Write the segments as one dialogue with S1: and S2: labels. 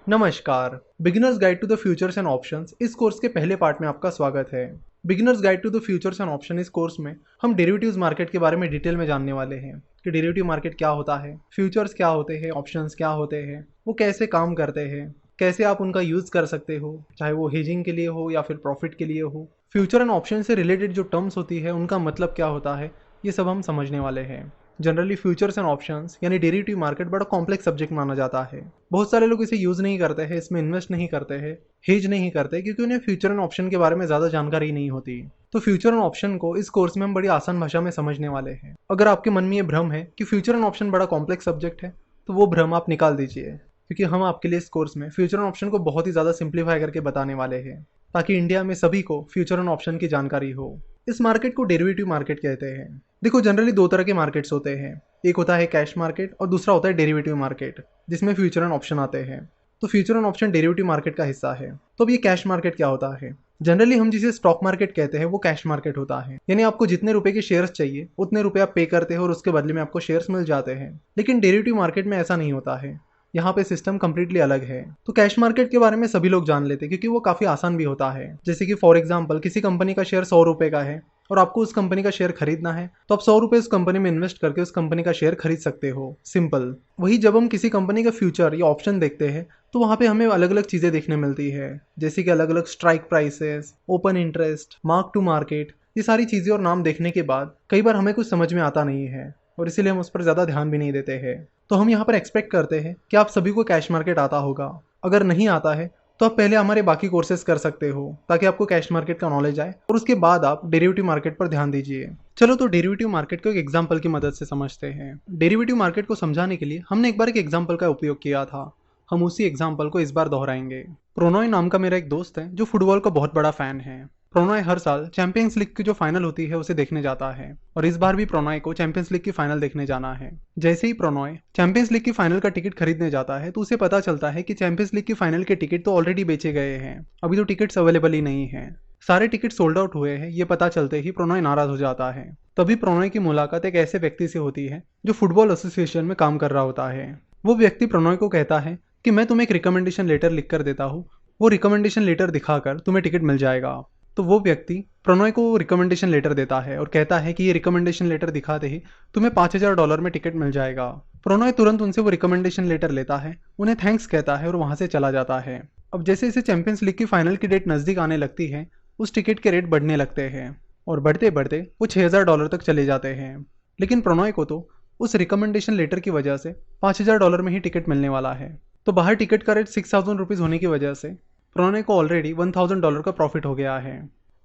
S1: नमस्कार। Beginners guide to the futures and options इस course के पहले पार्ट में आपका स्वागत है। Beginners guide to the futures and option इस कोर्स में हम डेरिवेटिव्स मार्केट के बारे में डिटेल में जानने वाले हैं कि डेरिवेटिव मार्केट क्या होता है, फ्यूचर्स क्या होते हैं, ऑप्शंस क्या होते हैं, वो कैसे काम करते हैं, कैसे आप उनका यूज़ कर सकते हो, चाहे वो हेजिंग के लिए हो या फिर प्रॉफिट के लिए हो। फ्यूचर एंड ऑप्शन से रिलेटेड जो टर्म्स होती है उनका मतलब क्या होता है, ये सब हम समझने वाले हैं। जनरली फ्यूचर्स एंड ऑप्शंस यानी डेरिवेटिव मार्केट बड़ा कॉम्प्लेक्स सब्जेक्ट माना जाता है। बहुत सारे लोग इसे यूज़ नहीं करते हैं, इसमें इन्वेस्ट नहीं करते हैं, हेज नहीं करते क्योंकि उन्हें फ्यूचर एंड ऑप्शन के बारे में ज़्यादा जानकारी नहीं होती। तो फ्यूचर एंड ऑप्शन को इस कोर्स में हम बड़ी आसान भाषा में समझने वाले हैं। अगर आपके मन में ये भ्रम है कि फ्यूचर एंड ऑप्शन बड़ा कॉम्प्लेक्स सब्जेक्ट है, तो वो भ्रम आप निकाल दीजिए, क्योंकि हम आपके लिए इस कोर्स में फ्यूचर एंड ऑप्शन को बहुत ही ज़्यादा सिंप्लीफाई करके बताने वाले हैं, ताकि इंडिया में सभी को फ्यूचर एंड ऑप्शन की जानकारी हो। इस मार्केट को डेरिवेटिव मार्केट कहते हैं। देखो, जनरली दो तरह के मार्केट्स होते हैं। एक होता है कैश मार्केट और दूसरा होता है डेरिवेटिव मार्केट, जिसमें फ्यूचर एंड ऑप्शन आते हैं। तो future and option derivative market का हिस्सा है। तो अब ये कैश मार्केट क्या होता है? जनरली हम जिसे स्टॉक मार्केट कहते हैं वो कैश मार्केट होता है, यानी आपको जितने रुपए के शेयर्स चाहिए उतने रुपए आप पे करते हो और उसके बदले में आपको शेयर्स मिल जाते हैं। लेकिन डेरिवेटिव मार्केट में ऐसा नहीं होता है, यहाँ पे सिस्टम कम्प्लीटली अलग है। तो कैश मार्केट के बारे में सभी लोग जान लेते हैं क्योंकि वो काफ़ी आसान भी होता है। जैसे कि फॉर एग्जांपल किसी कंपनी का शेयर 100 रुपये का है और आपको उस कंपनी का शेयर खरीदना है, तो आप 100 रुपये उस कंपनी में इन्वेस्ट करके उस कंपनी का शेयर खरीद सकते हो। सिंपल। वही जब हम किसी कंपनी का फ्यूचर या ऑप्शन देखते हैं तो वहाँ पे हमें अलग अलग चीज़ें देखने मिलती है, जैसे कि अलग अलग strike prices, open interest, mark to market. ये सारी चीज़ें और नाम देखने के बाद कई बार हमें कुछ समझ में आता नहीं है और इसीलिए हम उस पर ज़्यादा ध्यान भी नहीं देते हैं। तो हम यहाँ पर एक्सपेक्ट करते हैं कि आप सभी को कैश मार्केट आता होगा। अगर नहीं आता है तो आप पहले हमारे बाकी कोर्सेज कर सकते हो, ताकि आपको कैश मार्केट का नॉलेज आए और उसके बाद आप डेरिवेटिव मार्केट पर ध्यान दीजिए। चलो तो डेरिवेटिव मार्केट को एक एग्जांपल की मदद से समझते हैं। डेरिवेटिव मार्केट को समझाने के लिए हमने एक बार एक एग्जांपल का उपयोग किया था। हम उसी एग्जांपल को इस बार दोहराएंगे। प्रोनॉय नाम का मेरा एक दोस्त है जो फुटबॉल का बहुत बड़ा फैन है। प्रोनॉय हर साल चैंपियंस लीग की जो फाइनल होती है उसे देखने जाता है और इस बार भी प्रोनॉय को चैंपियंस लीग की फाइनल देखने जाना है। जैसे ही प्रोनॉय चैंपियंस लीग की फाइनल का टिकट खरीदने जाता है तो उसे पता चलता है कि चैंपियंस लीग की फाइनल के टिकट तो ऑलरेडी बेचे गए हैं, अभी तो टिकट्स अवेलेबल ही नहीं है। सारे टिकट सोल्ड आउट हुए हैं, ये पता चलते ही प्रोनॉय नाराज हो जाता है। तभी प्रोनॉय की मुलाकात एक ऐसे व्यक्ति से होती है जो फुटबॉल एसोसिएशन में काम कर रहा होता है। वो व्यक्ति प्रोनॉय को कहता है कि मैं तुम्हें एक रिकमेंडेशन लेटर लिख कर देता हूँ, वो रिकमेंडेशन लेटर दिखाकर तुम्हें टिकट मिल जाएगा। तो वो व्यक्ति प्रोनॉय को रिकमेंडेशन लेटर देता है और कहता है कि ये रिकमेंडेशन लेटर दिखाते ही तुम्हें $5000 में टिकट मिल जाएगा। प्रोनॉय तुरंत उनसे वो रिकमेंडेशन लेटर लेता है, उन्हें थैंक्स कहता है और वहाँ से चला जाता है। अब जैसे जैसे चैंपियंस लीग की फाइनल की डेट नज़दीक आने लगती है, उस टिकट के रेट बढ़ने लगते हैं और बढ़ते बढ़ते वो $6000 तक चले जाते हैं। लेकिन प्रोनॉय को तो उस रिकमेंडेशन लेटर की वजह से $5000 में ही टिकट मिलने वाला है। तो बाहर टिकट का रेट 6000 रुपीज़ होने की वजह से प्रोनॉय को ऑलरेडी $1000 का प्रॉफिट हो गया है।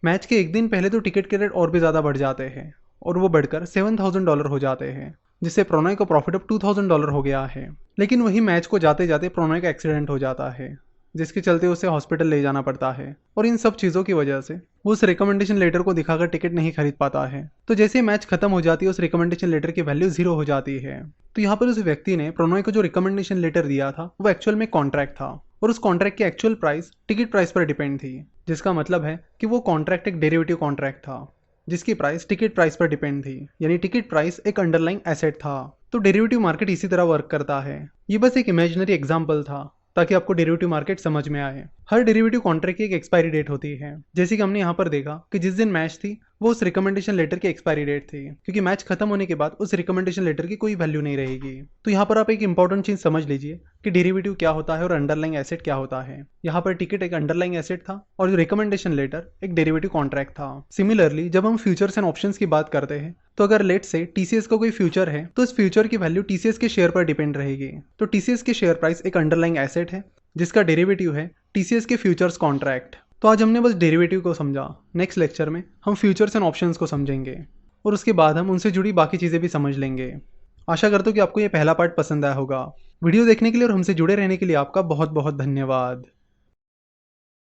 S1: मैच के एक दिन पहले तो टिकट के रेट और भी ज़्यादा बढ़ जाते हैं और वो बढ़कर $7000 हो जाते हैं, जिससे प्रोनॉय का प्रॉफिट अब $2000 हो गया है। लेकिन वही मैच को जाते जाते प्रोनॉय का एक्सीडेंट हो जाता है, जिसके चलते उसे हॉस्पिटल ले जाना पड़ता है और इन सब चीज़ों की वजह से वो उस रिकमेंडेशन लेटर को दिखाकर टिकट नहीं खरीद पाता है। तो जैसे मैच खत्म हो जाती है उस रिकमेंडेशन लेटर की वैल्यू 0 हो जाती है। तो यहाँ पर उस व्यक्ति ने प्रोनॉय को जो रिकमेंडेशन लेटर दिया था वो एक्चुअल में कॉन्ट्रैक्ट था और उस कॉन्ट्रैक्ट की एक्चुअल प्राइस टिकट प्राइस पर डिपेंड थी, जिसका मतलब है कि वो कॉन्ट्रैक्ट एक डेरिवेटिव कॉन्ट्रैक्ट था जिसकी प्राइस टिकट प्राइस पर डिपेंड थी, यानी टिकट प्राइस एक अंडरलाइंग एसेट था। तो डेरिवेटिव मार्केट इसी तरह वर्क करता है। ये बस एक इमेजिनरी एग्जाम्पल था ताकि आपको डेरिवेटिव मार्केट समझ में आए। हर डेरिवेटिव कॉन्ट्रैक्ट की एक एक्सपायरी डेट होती है, जैसे कि हमने यहाँ पर देखा कि जिस दिन मैच थी वो उस रिकमेंडेशन लेटर की एक्सपायरी डेट थी, क्योंकि मैच खत्म होने के बाद उस रिकमेंडेशन लेटर की कोई वैल्यू नहीं रहेगी। तो यहाँ पर आप एक इंपॉर्टेंट चीज समझ लीजिए कि डेरिवेटिव क्या होता है और अंडरलाइंग एसेट क्या होता है। यहाँ पर टिकट एक अंडरलाइंग एसेट था और जो रिकमेंडेशन लेटर एक डेरिवेटिव कॉन्ट्रैक्ट था। सिमिलरली जब हम फ्यूचर्स एंड ऑप्शंस की बात करते हैं, तो अगर लेट से टीसीएस का कोई फ्यूचर है तो इस फ्यूचर की वैल्यू टीसीएस के शेयर पर डिपेंड रहेगी। तो टीसीएस के शेयर प्राइस एक अंडरलाइंग एसेट है जिसका डेरिवेटिव है टीसीएस के फ्यूचर्स कॉन्ट्रैक्ट। तो आज हमने बस डेरिवेटिव को समझा। नेक्स्ट लेक्चर में हम फ्यूचर्स एंड ऑप्शंस को समझेंगे और उसके बाद हम उनसे जुड़ी बाकी चीज़ें भी समझ लेंगे। आशा करता हूँ कि आपको ये पहला पार्ट पसंद आया होगा। वीडियो देखने के लिए और हमसे जुड़े रहने के लिए आपका बहुत बहुत धन्यवाद।